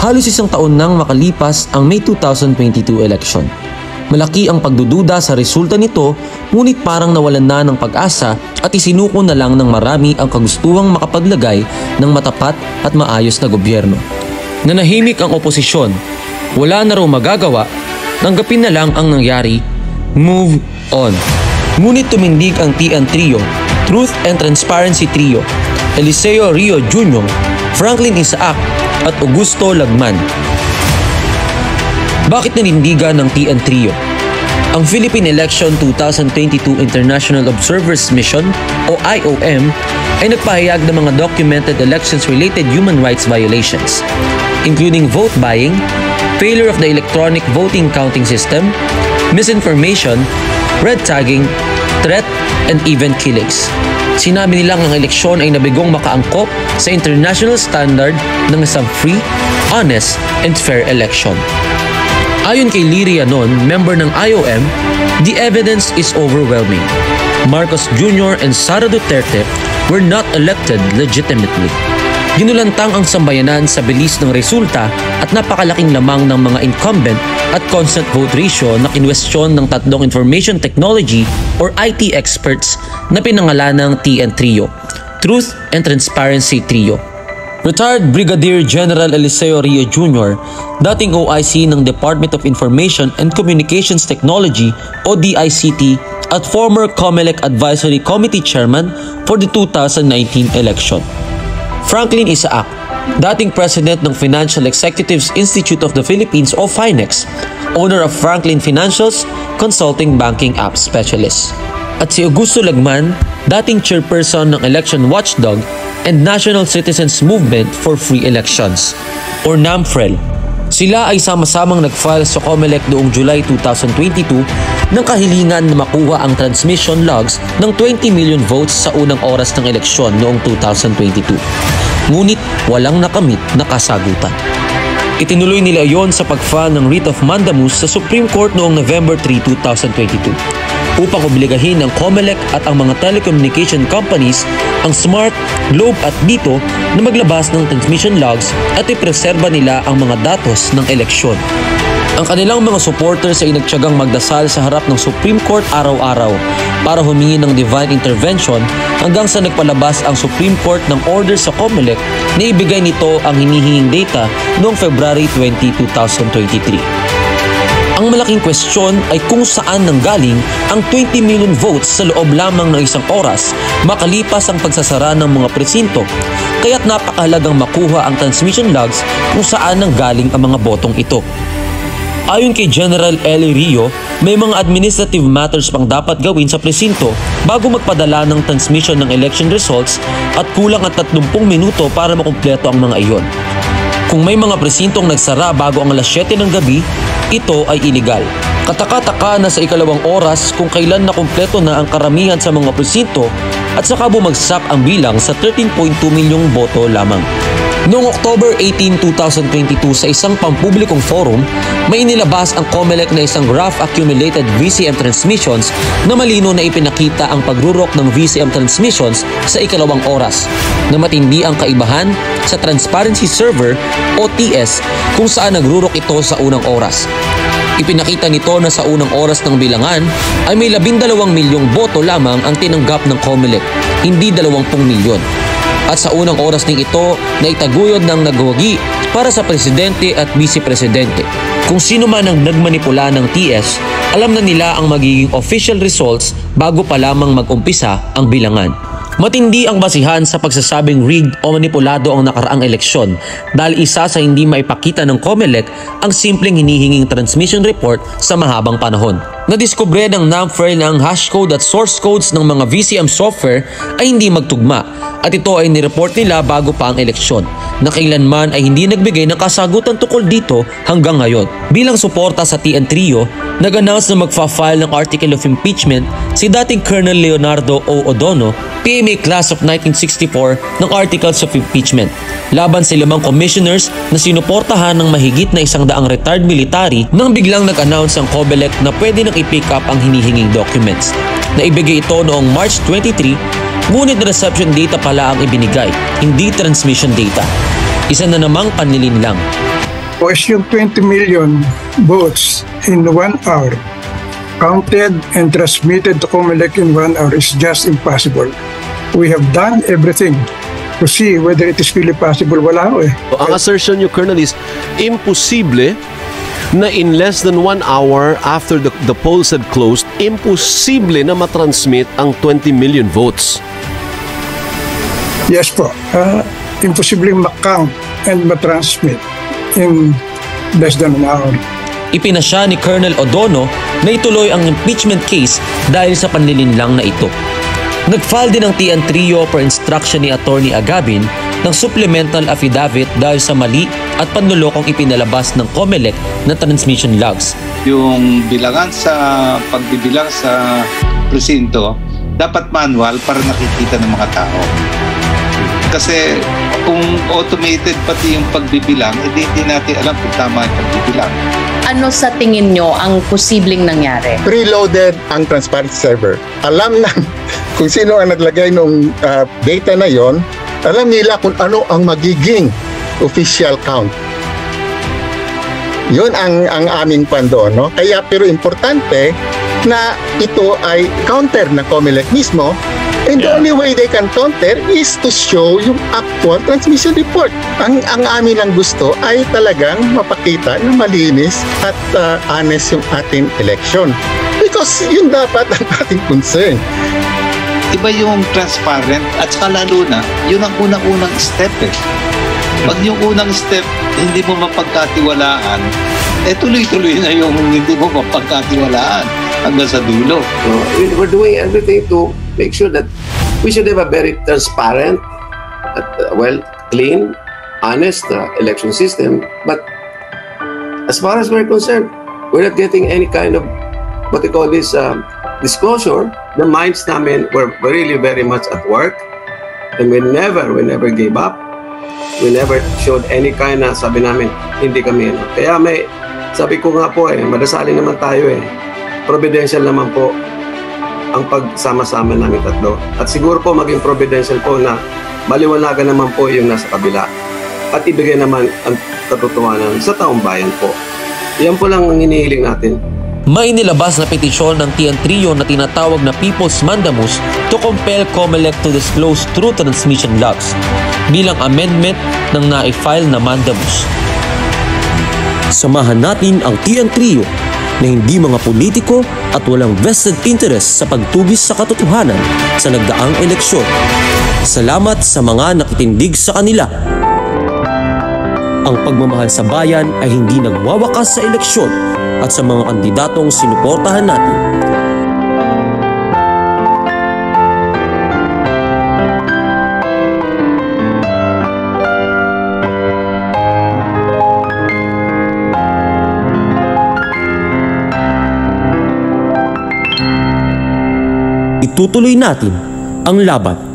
Halos isang taon nang makalipas ang May 2022 election. Malaki ang pagdududa sa resulta nito, ngunit parang nawalan na ng pag-asa at isinuko na lang ng marami ang kagustuhang makapaglagay ng matapat at maayos na gobyerno. Nanahimik ang oposisyon, wala na raw magagawa, tanggapin na lang ang nangyari, move on. Ngunit tumindig ang TN Trio, Truth and Transparency Trio, Eliseo Rio Jr., Franklin Isaac at Augusto Lagman. Bakit nanindigan ng TN Trio? Ang Philippine Election 2022 International Observers Mission o IOM ay nagpahayag ng mga documented elections-related human rights violations, including vote buying, failure of the electronic voting counting system, misinformation, red tagging, threat, and even killings. Sinabi nilang ang eleksyon ay nabigong makaangkop sa international standard ng isang free, honest, and fair election. Ayon kay Liria Non, member ng IOM, the evidence is overwhelming. Marcos Jr. and Sara Duterte were not elected legitimately. Ginulantang ang sambayanan sa bilis ng resulta at napakalaking lamang ng mga incumbent at constant vote ratio na kinwestiyon ng tatlong information technology or IT experts na pinangalan ng TN Trio, Truth and Transparency Trio. Retired Brigadier General Eliseo Rio Jr., dating OIC ng Department of Information and Communications Technology o DICT at former COMELEC Advisory Committee Chairman for the 2019 election. Franklin Isaac, dating President ng Financial Executives Institute of the Philippines o FINEX, owner of Franklin Financials, consulting banking app specialist. At si Augusto Lagman, dating Chairperson ng Election Watchdog and National Citizens Movement for Free Elections or NAMFREL. Sila ay sama-samang nag-file sa COMELEC noong July 2022 ng kahilingan na makuha ang transmission logs ng 20 million votes sa unang oras ng eleksyon noong 2022. Ngunit walang nakamit na kasagutan. Itinuloy nila yon sa pag-file ng writ of mandamus sa Supreme Court noong November 3, 2022 upang obligahin ng COMELEC at ang mga telecommunication companies ang Smart, Globe at Dito na maglabas ng transmission logs at ipreserba nila ang mga datos ng eleksyon. Ang kanilang mga supporters ay nagtiyagang magdasal sa harap ng Supreme Court araw-araw para humingi ng divine intervention hanggang sa nagpalabas ang Supreme Court ng order sa COMELEC na ibigay nito ang hinihinging data noong February 20, 2023. Ang malaking kwestiyon ay kung saan nanggaling ang 20 million votes sa loob lamang ng isang oras makalipas ang pagsasara ng mga presinto, kaya't napakahalagang makuha ang transmission logs kung saan nanggaling ang mga botong ito. Ayon kay General Eli Rio, may mga administrative matters pang dapat gawin sa presinto bago magpadala ng transmission ng election results at kulang ang 30 minuto para makumpleto ang mga iyon. Kung may mga presintong nagsara bago ang alas 7 ng gabi, ito ay iligal. Kataka-taka na sa ikalawang oras kung kailan nakumpleto na ang karamihan sa mga presinto at saka bumagsak ang bilang sa 13.2 milyong boto lamang. Noong October 18, 2022 sa isang pampublikong forum, may inilabas ang COMELEC na isang graph accumulated VCM transmissions na malino na ipinakita ang pagrurok ng VCM transmissions sa ikalawang oras, na matindi ang kaibahan sa Transparency Server o TS kung saan nagrurok ito sa unang oras. Ipinakita nito na sa unang oras ng bilangan ay may 12 milyong boto lamang ang tinanggap ng COMELEC, hindi 20 milyon. At sa unang oras ding ito na itaguyod ng nagwagi para sa presidente at vice-presidente. Kung sino man ang nagmanipula ng TS, alam na nila ang magiging official results bago pa lamang mag-umpisa ang bilangan. Matindi ang basihan sa pagsasabing rigged o manipulado ang nakaraang eleksyon dahil isa sa hindi maipakita ng COMELEC ang simpleng hinihinging transmission report sa mahabang panahon. Nadiskubre ng NAMFREL na ang hashcode at source codes ng mga VCM software ay hindi magtugma at ito ay nireport nila bago pa ang eleksyon na kailanman ay hindi nagbigay ng kasagutan tungkol dito hanggang ngayon. Bilang suporta sa TN Trio, nag-announce na magfa-file ng article of impeachment si dating Colonel Leonardo O. Odono, PMA Class of 1964 ng Articles of Impeachment laban sa 5 commissioners na sinuportahan ng mahigit na 100 retired military nang biglang nag-announce ang COMELEC na pwede nang i-pick up ang hinihinging documents. Naibigay ito noong March 23, ngunit reception data pala ang ibinigay, hindi transmission data. Isa na namang panlilin lang. Pues yung 20 million votes in 1 hour counted and transmitted to COMELEC in 1 hour is just impossible. We have done everything to see whether it is really possible. Wala ho eh. Ang assertion nyo, Colonel, is imposible na in less than 1 hour after the polls had closed, imposible na matransmit ang 20 million votes. Yes po. Imposible ma-count and matransmit in less than an hour. Ipinasya ni Colonel Odono na ituloy ang impeachment case dahil sa panlilinlang na ito. Nag-file din ang TN Trio per instruction ni Attorney Agabin ng supplemental affidavit dahil sa mali at panlulokong ipinalabas ng COMELEC na transmission logs. Yung bilangan sa pagbibilang sa presinto, dapat manual para nakikita ng mga tao. Kasi kung automated pati yung pagbibilang, hindi natin alam kung tama yung pagbibilang. Ano sa tingin nyo ang posibleng nangyari? Preloaded ang transparency server. Alam na kung sino ang naglagay ng data na yon, alam nila kung ano ang magiging official count. Yun ang aming pando, no? Kaya pero importante na ito ay counter ng COMELEC mismo. And the only way they can counter is to show yung actual transmission report. Ang amin lang gusto ay talagang mapakita na malinis at honest yung ating election. Because yun dapat ang ating concern. Iba yung transparent at saka lalo na, yun ang unang-unang step eh. Pag yung unang step, hindi mo mapagkatiwalaan, tuloy-tuloy na yung hindi mo mapagkatiwalaan hanggang sa dulo. So, we're doing everything to make sure that we should have a very transparent, clean, honest election system. But as far as we're concerned, we're not getting any kind of what they call this disclosure. The minds namin were really very much at work, and we never gave up. We never showed any kind na sabi namin hindi kami Kaya sabi ko nga po madasalin naman tayo providential naman po ang pagsama-sama namin tatlo. At siguro po maging providential po na maliwanagan naman po yung nasa kabila. At ibigay naman ang katotohanan sa taong bayan po. Yan po lang ang hinihiling natin. May nilabas na petisyon ng TN Trio na tinatawag na People's Mandamus to compel COMELEC to disclose true transmission logs bilang amendment ng na-file na mandamus. Samahan natin ang TN Trio na hindi mga politiko at walang vested interest sa pagtugis sa katotohanan sa nagdaang eleksyon. Salamat sa mga nakitindig sa kanila. Ang pagmamahal sa bayan ay hindi nagwawakas sa eleksyon at sa mga kandidatong sinuportahan natin. Itutuloy natin ang laban.